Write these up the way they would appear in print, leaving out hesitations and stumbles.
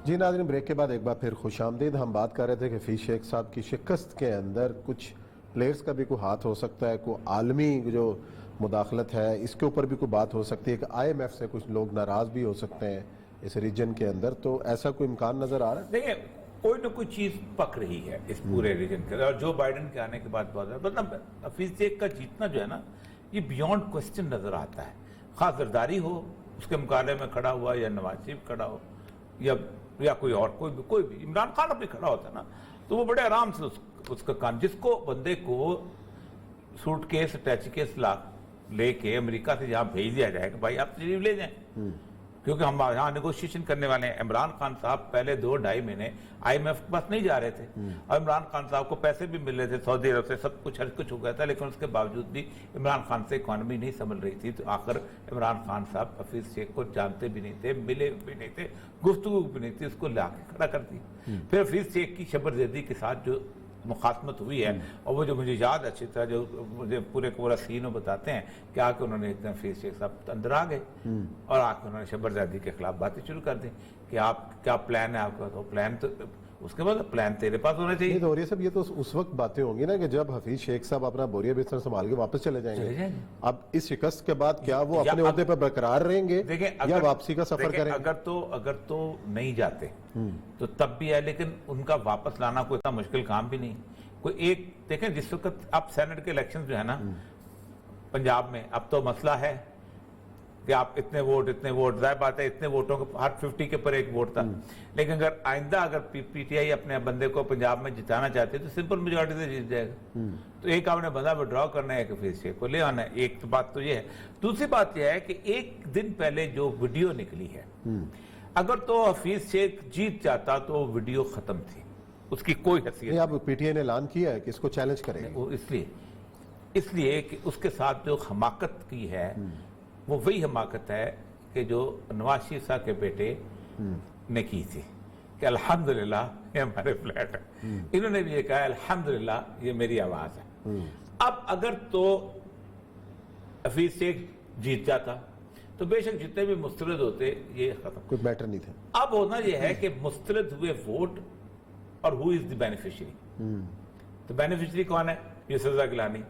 جی ناظرین، بریک کے بعد ایک بار پھر خوش آمدید. ہم بات کر رہے تھے کہ حفیظ شیخ صاحب کی شکست کے اندر کچھ پلیئرز کا بھی کوئی ہاتھ ہو سکتا ہے, کوئی عالمی جو مداخلت ہے اس کے اوپر بھی کوئی بات ہو سکتی ہے کہ آئی ایم ایف سے کچھ لوگ ناراض بھی ہو سکتے ہیں اس ریجن کے اندر, تو ایسا کوئی امکان نظر آ رہا ہے؟ دیکھیں, کوئی نہ کوئی چیز پک رہی ہے اس پورے ریجن کے, اور جو بائیڈن کے آنے کے بعد بہت مطلب حفیظ شیخ کا جیتنا جو ہے نا یہ بیونڈ کوسچن نظر آتا ہے. خاص زرداری ہو اس کے مقابلے میں کھڑا ہوا, یا نواز شریف کھڑا ہو, یا کوئی اور کوئی بھی عمران خان اب بھی کھڑا ہوتا ہے نا, تو وہ بڑے آرام سے اس کا کام, جس کو بندے کو سوٹ کیس اٹیچ کیس لے کے امریکہ سے یہاں بھیج دیا جائے کہ بھائی آپ تشریف لے جائیں, کیونکہ ہم یہاں نیگوشیشن کرنے والے ہیں. عمران خان صاحب پہلے 2-2.5 مہینے آئی ایم ایف کے پاس نہیں جا رہے تھے, اور عمران خان صاحب کو پیسے بھی مل رہے تھے سعودی عرب سے, سب کچھ ہر کچھ ہو گیا تھا, لیکن اس کے باوجود بھی عمران خان سے اکانومی نہیں سنبھل رہی تھی. تو آخر عمران خان صاحب حفیظ شیخ کو جانتے بھی نہیں تھے, ملے بھی نہیں تھے, گفتگو بھی نہیں تھی, اس کو لا کے کھڑا کر دی. پھر حفیظ شیخ کی شبر زیدی کے ساتھ جو مخاطمت ہوئی ہے, اور وہ جو مجھے یاد اچھی طرح جو مجھے پورا سین بتاتے ہیں کہ آ کے انہوں نے ایک دم حفیظ شیخ صاحب اندر آ گئے اور آ کے انہوں نے شبر زیدی کے خلاف باتیں شروع کر دیں کہ آپ کیا پلان ہے آپ کا. تو پلان تو اس کے بعد پلان تیرے پاس ہونا چاہیے. تو صاحب یہ تو اس وقت باتیں ہوں گی نا کہ جب حفیظ شیخ صاحب اپنا بوریا بستر سنبھال کے واپس چلے جائیں گے. اب اس شکست کے بعد کیا وہ اپنے عہدے پر برقرار رہیں گے یا واپسی کا سفر کریں گے؟ اگر تو نہیں جاتے تو تب بھی ہے, لیکن ان کا واپس لانا کوئی اتنا مشکل کام بھی نہیں. کوئی ایک دیکھیں, جس وقت اب سینٹ کے الیکشن جو ہے نا پنجاب میں, اب تو مسئلہ ہے کہ آپ اتنے ووٹ, ظاہر بات ہے اتنے ووٹوں کے ہر 50 کے پر ایک ووٹ تھا, لیکن اگر آئندہ اگر پی ٹی آئی اپنے بندے کو پنجاب میں جتانا چاہتے ہے تو سمپل میجورٹی سے جیت جائے گا. تو ایک آپ نے بندہ وڈرا کرنا ہے کہ حفیظ شیخ کو لے آنا ہے. ایک بات تو یہ ہے. دوسری بات یہ ہے کہ ایک دن پہلے جو ویڈیو نکلی ہے, اگر تو حفیظ شیخ جیت جاتا تو ویڈیو ختم تھی, اس کی کوئی حیثیت نہیں. اب پی ٹی آئی نے اعلان کیا ہے کہ اس کو چیلنج کریں گے, اس لیے کہ اس کے ساتھ جو حماقت کی ہے وہ وہی حماقت ہے کہ جو نواز شریف صاحب کے بیٹے نے کی تھی کہ الحمدللہ یہ ہمارے فلیٹ ہے. انہوں نے بھی یہ کہا الحمدللہ یہ میری آواز ہے. اب اگر تو حفیظ شیخ جیت جاتا تو بے شک جتنے بھی مسترد ہوتے یہ ختم, کوئی میٹر نہیں تھا. اب ہونا یہ ہے کہ مسترد ہوئے ووٹ اور who is the beneficiary. تو بینیفیشری کون ہے؟ یہ سزا گیلانی.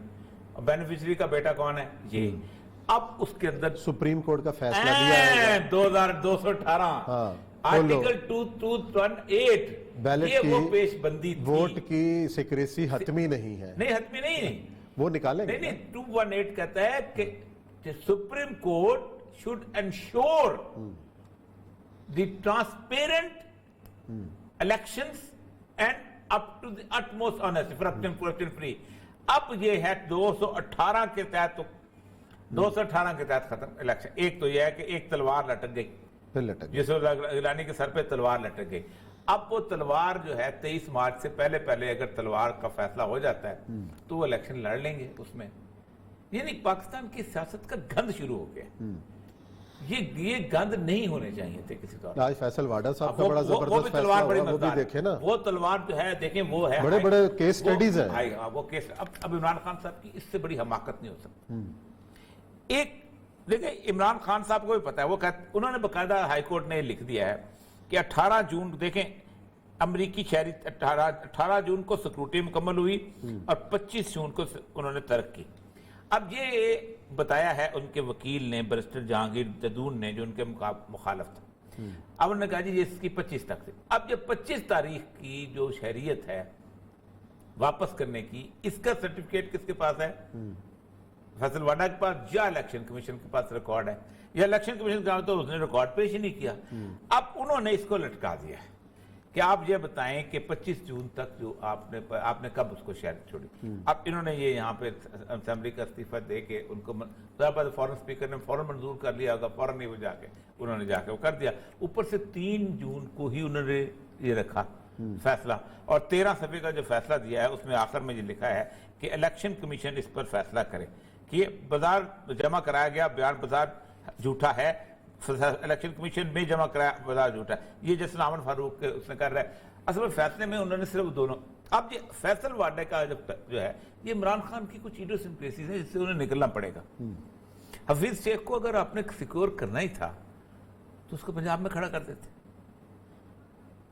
اور بینیفیشری کا بیٹا کون ہے؟ یہ. اب اس کے اندر سپریم کورٹ کا فیصلہ دیا ہے 2218 آرٹیکل 218 یہ وہ پیش بندی تھی. ووٹ کی سیکریسی حتمی نہیں ہے. نہیں حتمی نہیں, وہ نکالیں گے. نہیں 218 کہتا ہے کہ supreme court should ensure the transparent elections and up to the utmost honesty, corruption free. اب یہ ہے 218 کے تحت, تو 218 کے تحت ختم الیکشن. ایک تو یہ ہے کہ ایک تلوار لٹک گئی, جس گیلانی کے سر پہ تلوار لٹک گئی. اب وہ تلوار جو ہے 23 مارچ سے پہلے اگر تلوار کا فیصلہ ہو جاتا ہے تو وہ الیکشن لڑ لیں گے اس میں. یعنی پاکستان کی سیاست کا گند شروع ہو گیا. یہ گند نہیں ہونے چاہیے تھے کسی طور. آج فیصل واڈا صاحب کا بڑا زبردست فیصلہ ہوا, وہ بھی دیکھیں نا. وہ تلوار جو ہے دیکھیں, وہ ہے بڑے کیس سٹڈیز ہیں. وہ کیس. اب عمران خان صاحب کی اس سے بڑی حماقت نہیں ہو سکتی. ایک دیکھیں عمران خان صاحب کو بھی پتا ہے, وہ انہوں نے باقاعدہ ہائی کورٹ نے لکھ دیا ہے کہ 18 جون دیکھیں امریکی شہری 18 جون کو سیکورٹی مکمل ہوئی اور 25 جون کو انہوں نے ترک کی. اب یہ بتایا ہے ان کے وکیل نے, برسٹر جہانگیر جدون نے, جو ان کے مخالف تھا. اب انہوں نے کہا جی یہ اس کی 25 تک تھی. اب یہ 25 تاریخ کی جو شہریت ہے واپس کرنے کی, اس کا سرٹیفکیٹ کس کے پاس ہے؟ فیصل واڈا کے پاس یا الیکشن کمیشن کے پاس ریکارڈ ہے. یا الیکشن کمیشن کا تو اس نے ریکارڈ پیش ہی نہیں کیا. اب انہوں نے اس کو لٹکا دیا ہے کہ آپ یہ بتائیں کہ 25 جون تک جو آپ نے کب اس کو شہریت چھوڑی. اب انہوں نے یہ یہاں پہ اسمبلی کا استعفیٰ دے کے ان کو فوراً اسپیکر نے فوراً منظور کر لیا ہوگا, فوراً نہیں, وہ انہوں نے جا کے وہ کر دیا. اوپر سے 3 جون کو ہی انہوں نے یہ رکھا فیصلہ, اور 13 صفحے کا جو فیصلہ دیا ہے اس میں آخر میں یہ لکھا ہے کہ الیکشن کمیشن اس پر فیصلہ کرے کہ یہ بازار جمع کرایا گیا بیان بازار جھوٹا ہے, الیکشن کمیشن میں جمع کرایا بازار جھوٹا ہے. یہ جیسے نامن فاروق اس نے کر رہا ہے. اصل میں فیصلے میں انہوں نے صرف دونوں. اب یہ فیصل واڈے کا جو ہے یہ عمران خان کی کچھ ایڈیوسنکریسیز ہیں جس سے انہیں نکلنا پڑے گا. حفیظ شیخ کو اگر آپ نے سیکور کرنا ہی تھا تو اس کو پنجاب میں کھڑا کر دیتے.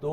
$2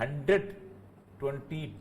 $120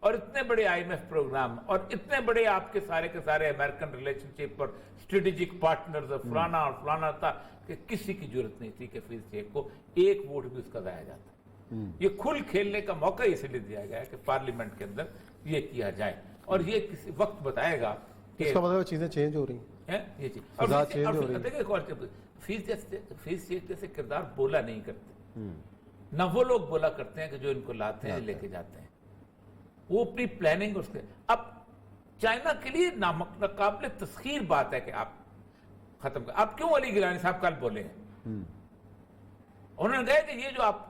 اور اتنے بڑے IMF پروگرام اور اتنے بڑے آپ کے سارے امریکن ریلیشن شپ اور اسٹریٹجک پارٹنرز اور فلانا تھا کہ کسی کی ضرورت نہیں تھی کہ حفیظ شیخ کو ایک ووٹ بھی اس کا ضائع جاتا. یہ کھل کھیلنے کا موقع اس لیے دیا گیا ہے کہ پارلیمنٹ کے اندر یہ کیا جائے اور یہ کسی وقت بتائے گا کہ اس کا مطلب چیزیں چینج ہو رہی ہیں. یہ چیز فضا چینج ہو رہی ہے. دیکھیں حفیظ شیخ جیسے کردار بولا نہیں کرتے, نہ وہ لوگ بولا کرتے ہیں کہ جو ان کو لاتے ہیں لے کے جاتے ہیں. وہ اپنی پلاننگ اس کے اب چائنا کے لیے ناقابل تسخیر بات ہے کہ آپ ختم کر. آپ کیوں علی گیلانی صاحب کل بولے ہیں؟ انہوں نے کہا کہ یہ جو آپ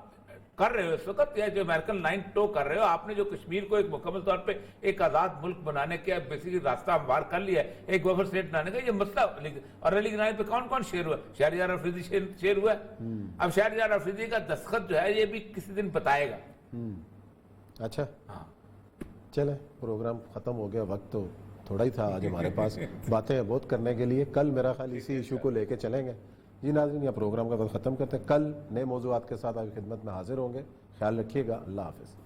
کر رہے ہو اس وقت, یا جو امریکن لائن ٹو کر رہے ہو, آپ نے جو کشمیر کو ایک مکمل طور پہ ایک آزاد ملک بنانے کے بیسیکلی راستہ ہموار کر لیا ہے, ایک بفر اسٹیٹ بنانے کا, یہ مسئلہ. اور علی گیلانی پہ کون کون شیر ہوا؟ شہریار افریدی شیر ہوا ہے. اب شہریار افریدی کا دستخط جو ہے یہ بھی کسی دن بتائے گا. اچھا ہاں چلیں, پروگرام ختم ہو گیا, وقت تو تھوڑا ہی تھا آج ہمارے پاس باتیں بہت کرنے کے لیے. کل میرا خیال اسی ایشو کو لے کے چلیں گے. جی ناظرین, یہ پروگرام کا وقت ختم کرتے ہیں. کل نئے موضوعات کے ساتھ آپ کی خدمت میں حاضر ہوں گے. خیال رکھیے گا. اللہ حافظ.